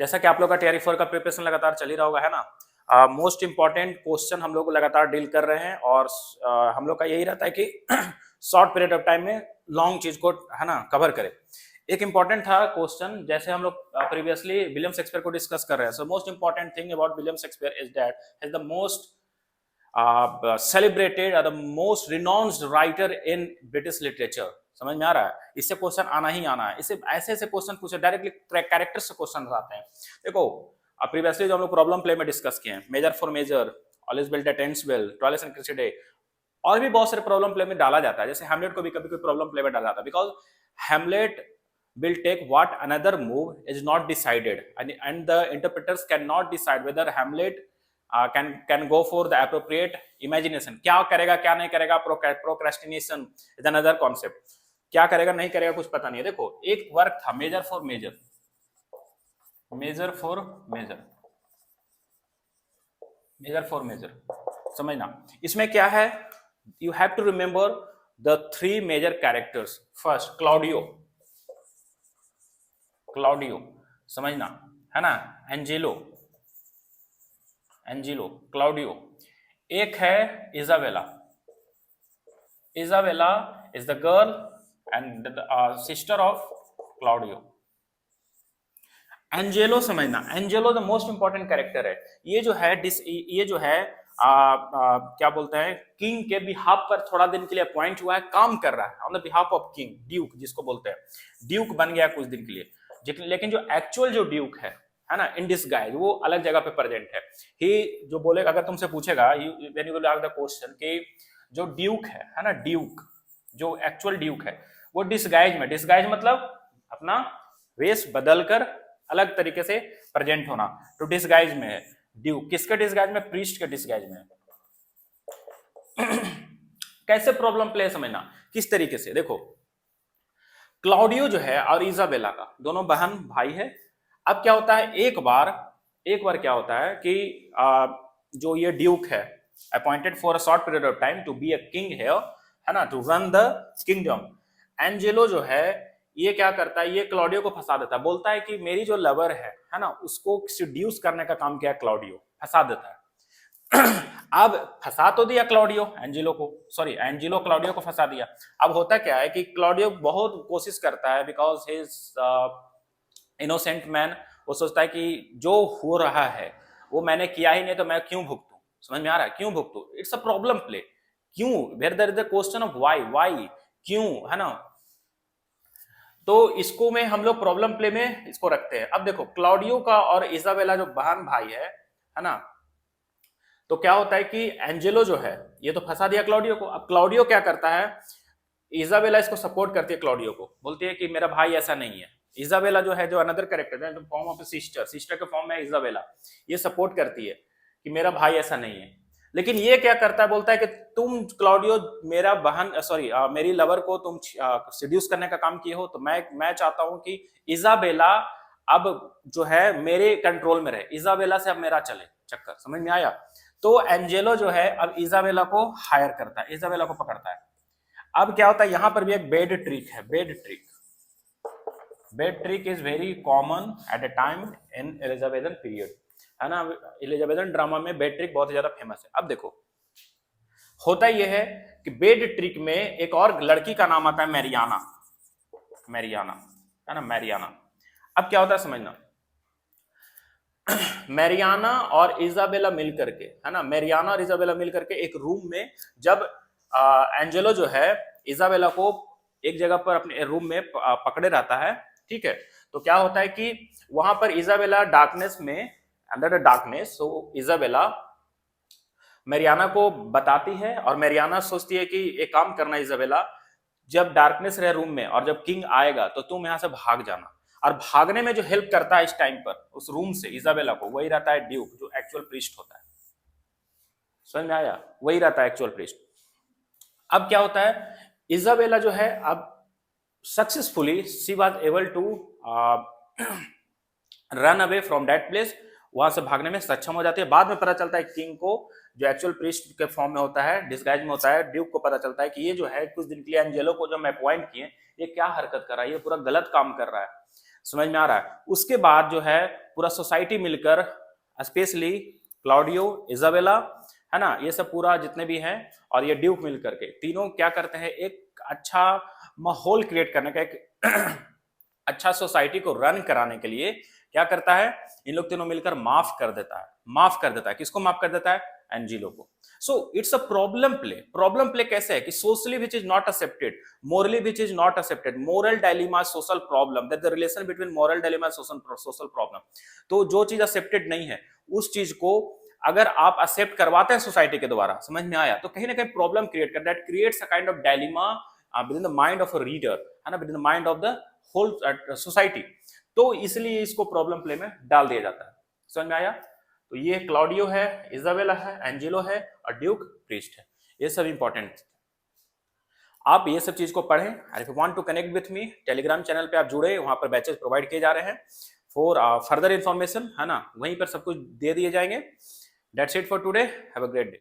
जैसा कि आप लोग का टीआरई 4 का प्रिपरेशन लगातार चल ही रहा होगा, है ना। मोस्ट इंपॉर्टेंट क्वेश्चन हम लोग लगातार डील कर रहे हैं और हम लोग का यही रहता है कि शॉर्ट पीरियड ऑफ टाइम में लॉन्ग चीज को, है ना, कवर करें। एक इंपॉर्टेंट था क्वेश्चन, जैसे हम लोग प्रीवियसली विलियम शेक्सपियर को डिस्कस कर रहे हैं। So most important thing about William Shakespeare is that is the most celebrated or the most renowned writer in British literature। समझ में आ रहा है? इससे क्वेश्चन आना ही आना है। इससे ऐसे ऐसे क्वेश्चन पूछे, डायरेक्टली कैरेक्टर से क्वेश्चन आते हैं। देखो प्रीवियसली जो हम लोग प्रॉब्लम प्ले में डिस्कस किए हैं, measure for measure, all is well that ends well, twice and Cressida, और भी बहुत सारे प्रॉब्लम प्ले में डाला जाता है। जैसे हैमलेट को भी कभी कोई प्रॉब्लम प्ले में डाला जाता है, because Hamlet will take what another move is not decided, and the interpreters cannot decide whether Hamlet can go for the appropriate imagination। क्या करेगा क्या नहीं करेगा, procrastination is another concept। क्या करेगा नहीं करेगा कुछ पता नहीं है। देखो एक वर्क था Measure for Measure, Measure for Measure, Measure for Measure, समझना। इसमें क्या है, you have to remember the three major characters। first Claudio, Claudio समझना, है ना, एंजेलो, एंजेलो, क्लॉडियो। एक है Isabella, Isabella is the girl and sister of Claudio. Angelo समझना, Angelo the most important character है। ये जो है ये जो है क्या बोलते हैं, किंग के बिहाफ पर थोड़ा दिन के लिए अपॉइंट हुआ है, काम कर रहा है on the behalf of king, Duke जिसको बोलते हैं, ड्यूक बन गया कुछ दिन के लिए। लेकिन जो एक्चुअल जो ड्यूक है ना, इन डिसगाइज, वो अलग जगह पे प्रेजेंट है। ही जो बोलेगा, अगर तुमसे पूछेगा when you will ask the question कि जो ड्यूक है ना, ड्यूक जो एक्चुअल ड्यूक है वो डिसगाइज में, डिसगाइज मतलब अपना वेश बदलकर अलग तरीके से प्रेजेंट होना, तो डिसगाइज में है ड्यूक। किसके डिसगाइज में? प्रीस्ट के डिसगाइज में। कैसे प्रॉब्लम प्ले समझना, किस तरीके से। देखो क्लॉडियो जो है और इजाबेला का दोनों बहन भाई है। अब क्या होता है, एक बार क्या होता है कि जो ये ड्यूक है appointed for a short period of time to be a king है ना, to run the kingdom. Angelo जो है ये क्या करता है, ये क्लॉडियो को फंसा देता है, बोलता है कि मेरी जो लवर है ना, उसको सीड्यूस करने का काम किया क्लॉडियो, फंसा देता है। अब फंसा तो दिया क्लॉडियो एंजेलो को, सॉरी एंजेलो क्लॉडियो को फंसा दिया। अब होता क्या है कि क्लॉडियो बहुत कोशिश करता है, because he is innocent man. वो सोचता है कि जो हो रहा है वो मैंने किया ही नहीं, तो मैं क्यों भुगतूं। समझ में आ रहा है, क्यों भुगतूं? It's a problem play. क्यों, where there is the question of why, क्यों, है ना। तो इसको में हम लोग प्रॉब्लम प्ले में इसको रखते हैं। अब देखो क्लॉडियो का और इजाबेला जो बहन भाई है ना, तो क्या होता है कि एंजेलो जो है ये तो फंसा दिया क्लॉडियो को। अब क्लॉडियो क्या करता है, इजाबेला इसको सपोर्ट करती है क्लॉडियो को, बोलती है कि मेरा भाई ऐसा नहीं है। इजाबेला जो है, जो अनदर कैरेक्टर है, फॉर्म ऑफ सिस्टर, सिस्टर के फॉर्म में इजाबेला, ये सपोर्ट करती है कि मेरा भाई ऐसा नहीं है। लेकिन ये क्या करता है, बोलता है कि तुम क्लॉडियो मेरा बहन, सॉरी मेरी लवर को तुम सीड्यूस करने का काम किए हो, तो मैं चाहता हूं कि इजाबेला अब जो है मेरे कंट्रोल में रहे, इजाबेला से अब मेरा चले चक्कर। समझ में आया? तो एंजेलो जो है अब इजाबेला को हायर करता है, इजाबेला को पकड़ता है। अब क्या होता है, यहां पर भी एक बेड ट्रिक है, bed trick. Bed trick is very common at a time in Elizabethan period, है ना। एलिजाबेथन ड्रामा में बेड ट्रिक बहुत ज्यादा फेमस है। अब देखो होता यह है कि बेड ट्रिक में एक और लड़की का नाम आता है मैरियाना, मैरियाना, है ना, मैरियाना। अब क्या होता है समझना, मैरियाना और इजाबेला मिल करके, है ना, मैरियाना और इजाबेला मिल करके एक रूम में, जब एंजेलो जो है इजाबेला को एक जगह पर अपने रूम में पकड़े रहता है, ठीक है, तो क्या होता है कि वहां पर इजाबेला डार्कनेस में, under the darkness, so Isabella Mariana को बताती है, और मैरियाना सोचती है कि एक काम करना इजाबेला, जब डार्कनेस रहे रूम में और जब किंग आएगा तो तुम यहां से भाग जाना। और भागने में जो हेल्प करता है इस टाइम पर उस रूम से इजाबेला को, वही रहता है ड्यूक, जो एक्चुअल प्रीस्ट होता है। समझ में आया? वही रहता है एक्चुअल प्रीस्ट। अब क्या होता है, इजाबेला जो है अब successfully she was able to run away from that place, वहां से भागने में सक्षम हो जाती है। बाद में पता चलता है किंग को, जो एक्चुअल प्रीस्ट के फॉर्म में होता है, डिस्गाइज में होता है, ड्यूक को पता चलता है कि ये जो है कुछ दिन के लिए एंजेलो को जो मैं अपॉइंट किए, ये क्या हरकत कर रहा है, ये पूरा गलत काम कर रहा है। समझ में आ रहा है? उसके बाद जो है पूरा सोसाइटी मिलकर, स्पेशली क्लाउडियो, इजाबेला, है ना, ये सब पूरा जितने भी हैं और ये ड्यूक मिल करके तीनों क्या करते हैं, एक अच्छा माहौल क्रिएट करने का, एक अच्छा सोसाइटी को रन कराने के लिए क्या करता है, इन लोग तीनों मिलकर माफ कर देता है। माफ कर देता है किसको? माफ कर देता है? एंजिलो को। So it's a problem play. Problem play कैसे है कि socially which is not accepted, morally which is not accepted, moral dilemma, social problem, that the relation between moral dilemma social problem. तो जो चीज एक्सेप्टेड नहीं है उस चीज को अगर आप एक्सेप्ट करवाते हैं सोसाइटी के द्वारा, समझ में आया, तो कहीं ना कहीं प्रॉब्लम क्रिएट कर, that creates a kind of dilemma within the mind of a reader, है ना, within the mind of the whole society. तो इसलिए इसको प्रॉब्लम प्ले में डाल दिया जाता है। समझ में आया? तो ये क्लाउडियो है, इजाबेला है, एंजेलो है और ड्यूक प्रीस्ट है। ये सब इंपॉर्टेंट, आप ये सब चीज को पढ़ें। If you want to connect with me, Telegram channel पे आप जुड़े, वहां पर बैचेस प्रोवाइड किए जा रहे हैं फॉर फर्दर इंफॉर्मेशन, है ना, वहीं पर सब कुछ दे दिए जाएंगे। That's it for today, have a great day.